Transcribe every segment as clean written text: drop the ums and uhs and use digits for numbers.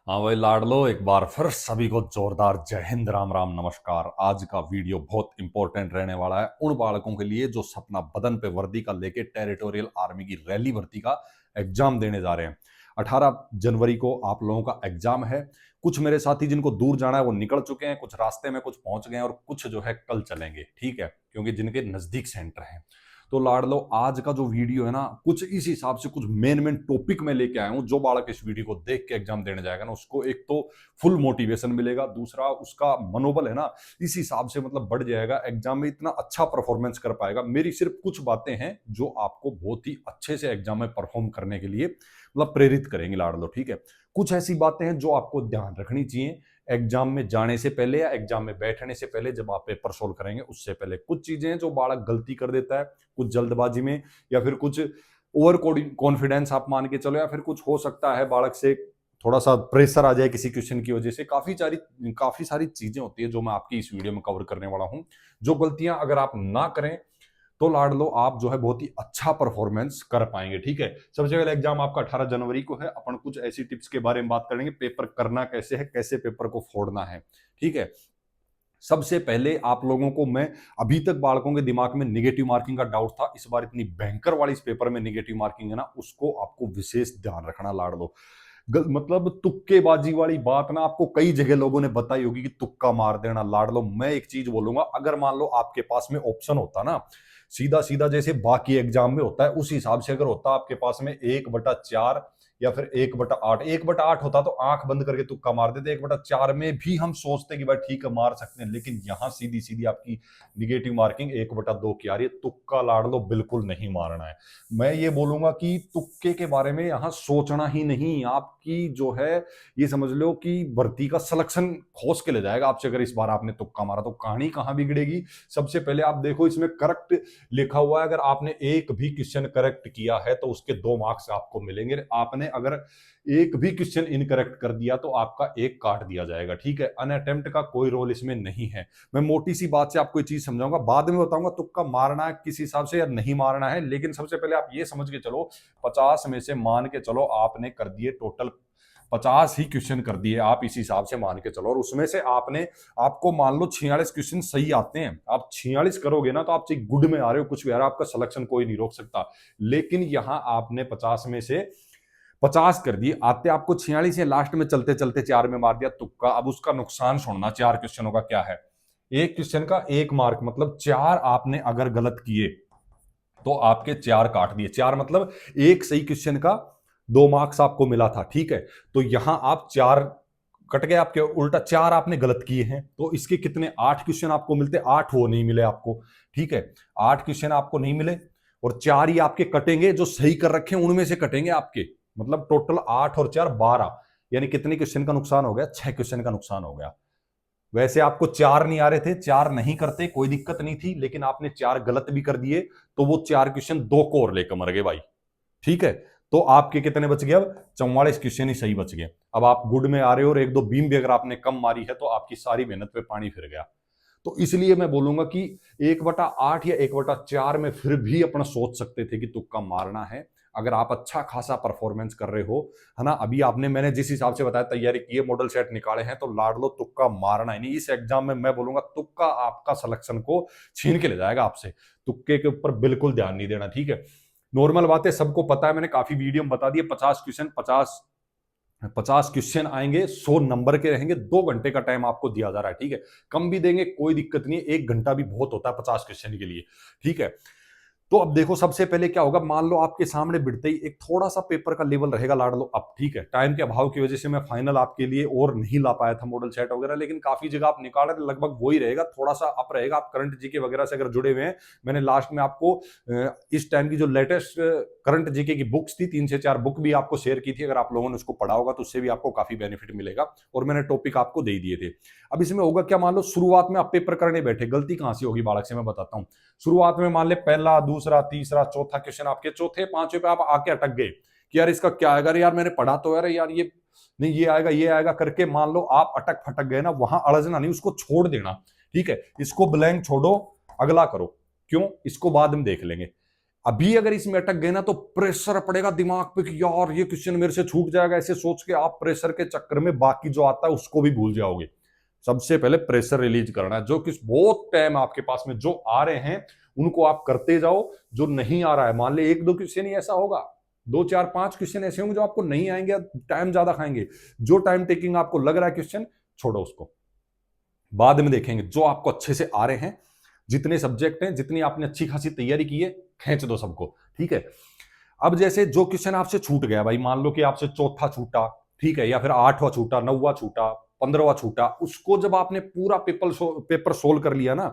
हाँ भाई लाडलो, एक बार फिर सभी को जोरदार जय हिंद, राम राम, नमस्कार। आज का वीडियो बहुत इंपॉर्टेंट रहने वाला है उन बालकों के लिए जो सपना बदन पे वर्दी का लेके टेरिटोरियल आर्मी की रैली भर्ती का एग्जाम देने जा रहे हैं। 18 जनवरी को आप लोगों का एग्जाम है। कुछ मेरे साथी जिनको दूर जाना है वो निकल चुके हैं, कुछ रास्ते में, कुछ पहुंच गए हैं और कुछ जो है कल चलेंगे, ठीक है, क्योंकि जिनके नजदीक सेंटर है। तो लाडलो, आज का जो वीडियो है ना, कुछ इस हिसाब से कुछ मेन मेन टॉपिक में लेके आया हूं। जो बालक इस वीडियो को देख के एग्जाम देने जाएगा ना, उसको एक तो फुल मोटिवेशन मिलेगा, दूसरा उसका मनोबल है ना इस हिसाब से मतलब बढ़ जाएगा, एग्जाम में इतना अच्छा परफॉर्मेंस कर पाएगा। मेरी सिर्फ कुछ बातें हैं जो आपको बहुत ही अच्छे से एग्जाम में परफॉर्म करने के लिए मतलब प्रेरित करेंगे लाडलो, ठीक है। कुछ ऐसी बातें हैं जो आपको ध्यान रखनी चाहिए एग्जाम में जाने से पहले या एग्जाम में बैठने से पहले, जब आप पेपर सोल्व करेंगे उससे पहले। कुछ चीजें हैं जो बालक गलती कर देता है, कुछ जल्दबाजी में, या फिर कुछ ओवर कॉन्फिडेंस आप मान के चलो, या फिर कुछ हो सकता है बालक से थोड़ा सा प्रेशर आ जाए किसी क्वेश्चन की वजह से। काफी सारी चीजें होती है जो मैं आपकी इस वीडियो में कवर करने वाला हूं। जो गलतियां अगर आप ना करें तो लाडलो आप जो है बहुत ही अच्छा परफॉर्मेंस कर पाएंगे, ठीक है। सबसे पहले एग्जाम आपका 18 जनवरी को है। अपन कुछ ऐसी टिप्स के बारे में बात करेंगे, पेपर करना कैसे है, कैसे पेपर को फोड़ना है, ठीक है। सबसे पहले आप लोगों को मैं, अभी तक बालकों के दिमाग में निगेटिव मार्किंग का डाउट था, इस बार इतनी भयंकर वाली इस पेपर में निगेटिव मार्किंग है ना, उसको आपको विशेष ध्यान रखना लाडलो। मतलब तुक्केबाजी वाली बात ना आपको कई जगह लोगों ने बताई होगी कि तुक्का मार देना। लाडलो, मैं एक चीज बोलूंगा, अगर मान लो आपके पास में ऑप्शन होता ना, सीधा सीधा जैसे बाकी एग्जाम में होता है उस हिसाब से अगर होता आपके पास में 1/4 या फिर 1/8, 1/8 होता तो आंख बंद करके तुक्का मार देते। 1/4 में भी हम सोचते कि भाई ठीक है मार सकते हैं, लेकिन यहां सीधी सीधी आपकी निगेटिव मार्किंग 1/2 की आ रही है। तुक्का लाडलो बिल्कुल नहीं मारना है। मैं ये बोलूंगा कि तुक्के के बारे में यहां सोचना ही नहीं। आपकी जो है, ये समझ लो कि भर्ती का सिलेक्शन खोस के ले जाएगा आपसे अगर इस बार आपने तुक्का मारा तो। कहानी कहां बिगड़ेगी, सबसे पहले आप देखो इसमें करेक्ट लिखा हुआ है। अगर आपने एक भी क्वेश्चन करेक्ट किया है तो उसके 2 मार्क्स आपको मिलेंगे। आपने अगर एक भी क्वेश्चन इनकरेक्ट कर दिया तो आपका एक काट दिया जाएगा, ठीक है। अनअटेम्प्ट का कोई रोल इसमें नहीं है। मैं मोटी सी बात से आपको ये चीज समझाऊंगा, बाद में बताऊंगा तुक्का मारना है किस हिसाब से या नहीं मारना है। लेकिन सबसे पहले आप ये समझ के चलो, 50 में से मान के चलो आपने कर दिए टोटल 50 ही क्वेश्चन कर दिए, आप इस हिसाब से मान के चलो। और उसमें से आपने, आपको मान लो 46 क्वेश्चन सही आते हैं, आप 46 करोगे ना तो आप चाहे गुड में आ रहे हो, कुछ भी आ रहा है, आपका सिलेक्शन कोई नहीं रोक सकता। लेकिन यहां आपने 50 में से 50 कर दिए, आते आपको 46 है, लास्ट में चलते चलते 4 में मार दिया तुक्का। अब उसका नुकसान छोड़ना, 4 क्वेश्चनों का क्या है, एक क्वेश्चन का 1 मार्क, मतलब 4 आपने अगर गलत किए तो आपके 4 काट दिए। 4 मतलब एक सही क्वेश्चन का 2 मार्क्स आपको मिला था, ठीक है। तो यहां आप 4 कट गए आपके, उल्टा 4 आपने गलत किए हैं तो इसके कितने 8 क्वेश्चन आपको मिलते, 8 वो नहीं मिले आपको, ठीक है। 8 क्वेश्चन आपको नहीं मिले और 4 ही आपके कटेंगे, जो सही कर रखे हैं उनमें से कटेंगे आपके। मतलब टोटल 8 और 4 12, यानी कितने क्वेश्चन का नुकसान हो गया, 6 क्वेश्चन का नुकसान हो गया। वैसे आपको 4 नहीं आ रहे थे, 4 नहीं करते कोई दिक्कत नहीं थी, लेकिन आपने 4 गलत भी कर दिए तो वो 4 क्वेश्चन 2 को और लेकर मर गए भाई, ठीक है। तो आपके कितने बच गए, अब 44 क्वेश्चन ही सही बच गए। अब आप गुड में आ रहे हो और 1-2 बीम भी अगर आपने कम मारी है तो आपकी सारी मेहनत पे पानी फिर गया। तो इसलिए मैं बोलूंगा कि 1/8 या 1/4 में फिर भी अपना सोच सकते थे कि तुक्का मारना है, अगर आप अच्छा खासा परफॉर्मेंस कर रहे हो, है ना। अभी आपने, मैंने जिस हिसाब से बताया, तैयारी की है, मॉडल सेट निकाले हैं, तो लाडलो तुक्का मारना ही नहीं। इस एग्जाम में मैं बोलूंगा तुक्का आपका सिलेक्शन को छीन के ले जाएगा आपसे। तुक्के के ऊपर बिल्कुल ध्यान नहीं देना, ठीक है। नॉर्मल बात है, सबको पता है, मैंने काफी वीडियो में बता दिए। 50 क्वेश्चन आएंगे, 100 नंबर के रहेंगे, 2 घंटे का टाइम आपको दिया जा रहा है, ठीक है। कम भी देंगे कोई दिक्कत नहीं है, 1 घंटा भी बहुत होता है 50 क्वेश्चन के लिए, ठीक है। तो अब देखो सबसे पहले क्या होगा, मान लो आपके सामने बिड़ते ही एक थोड़ा सा पेपर का लेवल रहेगा लाडलो अब, ठीक है। टाइम के अभाव की वजह से मैं फाइनल आपके लिए और नहीं ला पाया था मॉडल सेट वगैरह, लेकिन काफी जगह आप निकाल रहे, लगभग वही रहेगा, थोड़ा सा अप रहेगा। आप करंट जीके वगैरह से अगर जुड़े हुए हैं, मैंने लास्ट में आपको इस टाइम की जो लेटेस्ट करंट जीके की बुक्स थी, 3 से 4 बुक भी आपको शेयर की थी। अगर आप लोगों ने उसको पढ़ा होगा तो उससे भी आपको काफी बेनिफिट मिलेगा, और मैंने टॉपिक आपको दे दिए थे। अब इसमें होगा क्या, मान लो शुरुआत में आप पेपर करने बैठे, गलती कहां से होगी बालक से मैं बताता हूं। शुरुआत में मान ले पहला, दूसरा, तीसरा, चौथा क्वेश्चन आपके, चौथे, पांचवें पे आप आके अटक गए कि यार इसका क्या आएगा, यार मैंने पढ़ा तो यार ये नहीं, ये आएगा करके मान लो आप अटक फटक गए ना, वहां अड़जना नहीं, उसको छोड़ देना, ठीक है। इसको ब्लैंक छोड़ो, अगला करो। क्यों, इसको बाद में देख लेंगे। अभी अगर इसमें अटक गए ना तो प्रेशर पड़ेगा दिमाग पे कि यार ये क्वेश्चन मेरे से छूट जाएगा, ऐसे सोच के आप प्रेशर के चक्कर में बाकी जो आता है उसको भी भूल जाओगे। सबसे पहले प्रेशर रिलीज करना है। जो किस बहुत टाइम आपके पास में जो आ रहे हैं उनको आप करते जाओ, जो नहीं आ रहा है मान ले एक दो क्वेश्चन ही ऐसा होगा, 2 4 5 क्वेश्चन ऐसे होंगे जो आपको नहीं आएंगे, टाइम ज्यादा खाएंगे। जो टाइम टेकिंग आपको लग रहा है क्वेश्चन, छोड़ो उसको, बाद में देखेंगे। जो आपको अच्छे से आ रहे हैं, जितने सब्जेक्ट हैं, जितनी आपने अच्छी खासी तैयारी की है, खींच दो सबको, ठीक है। अब जैसे जो क्वेश्चन आपसे छूट गया भाई, मान लो कि आपसे चौथा छूटा, ठीक है, या फिर 8वां छूटा, 9वां छूटा, 15वां छूटा, उसको जब आपने पूरा पेपर सोल्व कर लिया ना,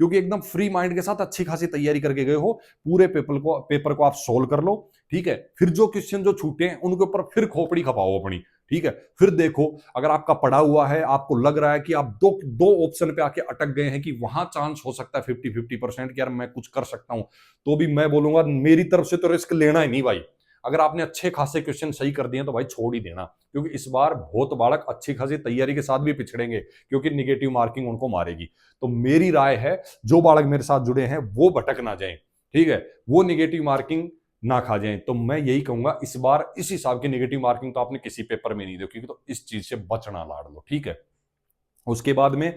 क्योंकि एकदम फ्री माइंड के साथ अच्छी खासी तैयारी करके गए हो, पूरे पेपर को आप सोल्व कर लो, ठीक है। फिर जो क्वेश्चन जो छूटे हैं उनके ऊपर फिर खोपड़ी खपाओ अपनी, ठीक है। फिर देखो अगर आपका पड़ा हुआ है, आपको लग रहा है कि आप दो दो ऑप्शन पे आके अटक गए हैं कि वहां चांस हो सकता है 50-50% कि यार मैं कुछ कर सकता हूं, तो भी मैं बोलूंगा मेरी तरफ से तो रिस्क लेना ही नहीं भाई। अगर आपने अच्छे खासे क्वेश्चन सही कर दिए तो भाई छोड़ ही देना, क्योंकि इस बार बहुत बालक अच्छी खासी तैयारी के साथ भी पिछड़ेंगे, क्योंकि निगेटिव मार्किंग उनको मारेगी। तो मेरी राय है जो बालक मेरे साथ जुड़े हैं वो भटक ना जाएं, ठीक है, वो निगेटिव मार्किंग ना खा जाएं। तो मैं यही कहूंगा इस बार इस हिसाब की निगेटिव मार्किंग तो आपने किसी पेपर में नहीं देखी, तो इस चीज से बचना लाड़ लो, ठीक है। उसके बाद में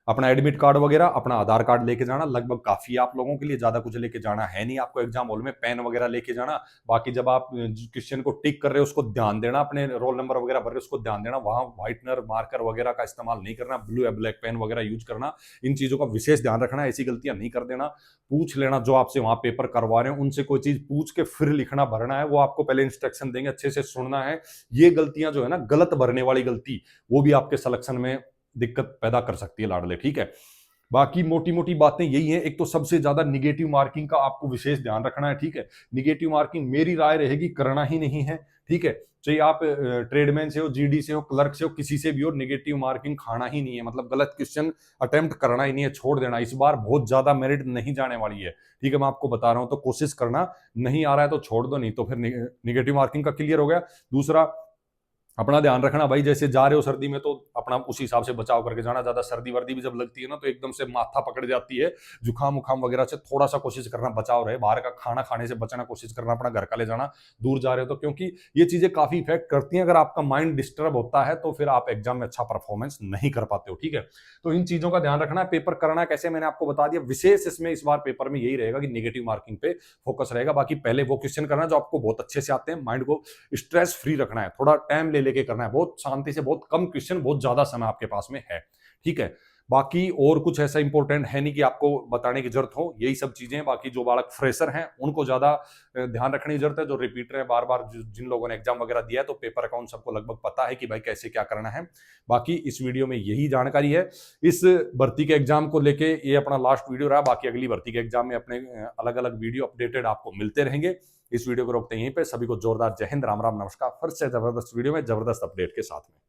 अपना एडमिट कार्ड वगैरह, अपना आधार कार्ड लेके जाना, लगभग काफी आप लोगों के लिए, ज्यादा कुछ लेके जाना है नहीं आपको एग्जाम हॉल में। पेन वगैरह लेके जाना, बाकी जब आप क्वेश्चन को टिक कर रहे हो उसको ध्यान देना, अपने रोल नंबर वगैरह भर रहे हो उसको ध्यान देना, वहां व्हाइटनर मार्कर वगैरह का इस्तेमाल नहीं करना, ब्लू या ब्लैक पेन वगैरह यूज करना, इन चीजों का विशेष ध्यान रखना, ऐसी गलतियां नहीं कर देना। पूछ लेना जो आपसे वहां पेपर करवा रहे हैं उनसे, कोई चीज पूछ के फिर लिखना भरना है, वो आपको पहले इंस्ट्रक्शन देंगे, अच्छे से सुनना है। ये गलतियां जो है ना, गलत भरने वाली गलती, वो भी आपके सिलेक्शन में दिक्कत पैदा कर सकती है लाडले, ठीक है। बाकी मोटी मोटी बातें यही हैं। एक तो सबसे ज्यादा निगेटिव मार्किंग का आपको विशेष ध्यान रखना है, ठीक है। निगेटिव मार्किंग मेरी राय रहेगी करना ही नहीं है, ठीक है। चाहे आप ट्रेडमैन से हो, जीडी से हो, क्लर्क से हो, किसी से भी हो, निगेटिव मार्किंग खाना ही नहीं है, मतलब गलत क्वेश्चन अटेम्प्ट करना ही नहीं है, छोड़ देना। इस बार बहुत ज्यादा मेरिट नहीं जाने वाली है, ठीक है, मैं आपको बता रहा हूं। तो कोशिश करना, नहीं आ रहा है तो छोड़ दो, नहीं तो फिर निगेटिव मार्किंग का क्लियर हो गया। दूसरा, अपना ध्यान रखना भाई, जैसे जा रहे हो सर्दी में तो अपना उसी हिसाब से बचाव करके जाना। ज्यादा सर्दी वर्दी भी जब लगती है ना तो एकदम से माथा पकड़ जाती है, जुकाम उखाम वगैरह से थोड़ा सा कोशिश करना बचाव रहे। बाहर का खाना खाने से बचना कोशिश करना, अपना घर का ले जाना दूर जा रहे हो तो, क्योंकि ये चीजें काफी इफेक्ट करती हैं। अगर आपका माइंड डिस्टर्ब होता है तो फिर आप एग्जाम में अच्छा परफॉर्मेंस नहीं कर पाते हो, ठीक है। तो इन चीजों का ध्यान रखना है। पेपर करना कैसे मैंने आपको बता दिया। विशेष इसमें इस बार पेपर में यही रहेगा कि निगेटिव मार्किंग पे फोकस रहेगा। बाकी पहले वो क्वेश्चन करना जो आपको बहुत अच्छे से आते हैं, माइंड को स्ट्रेस फ्री रखना है, थोड़ा टाइम ले लेके करना है, बहुत शांति से, बहुत कम क्वेश्चन, बहुत ज्यादा समय आपके पास में है, ठीक है। बाकी और कुछ ऐसा इंपॉर्टेंट है नहीं कि आपको बताने की जरूरत हो, यही सब चीजें। बाकी जो बालक फ्रेशर हैं उनको ज्यादा ध्यान रखने की जरूरत है। जो रिपीटर है बार बार, जिन लोगों ने एग्जाम वगैरह दिया है तो पेपर अकाउंट सबको लगभग पता है कि भाई कैसे क्या करना है। बाकी इस वीडियो में यही जानकारी है। इस भर्ती के एग्जाम को लेके ये अपना लास्ट वीडियो रहा। बाकी अगली भर्ती के एग्जाम में अपने अलग अलग वीडियो अपडेटेड आपको मिलते रहेंगे। इस वीडियो को रोकते हैं यहीं पे। सभी को जोरदार जय हिंद, राम राम, नमस्कार। फिर से जबरदस्त वीडियो में जबरदस्त अपडेट के साथ में।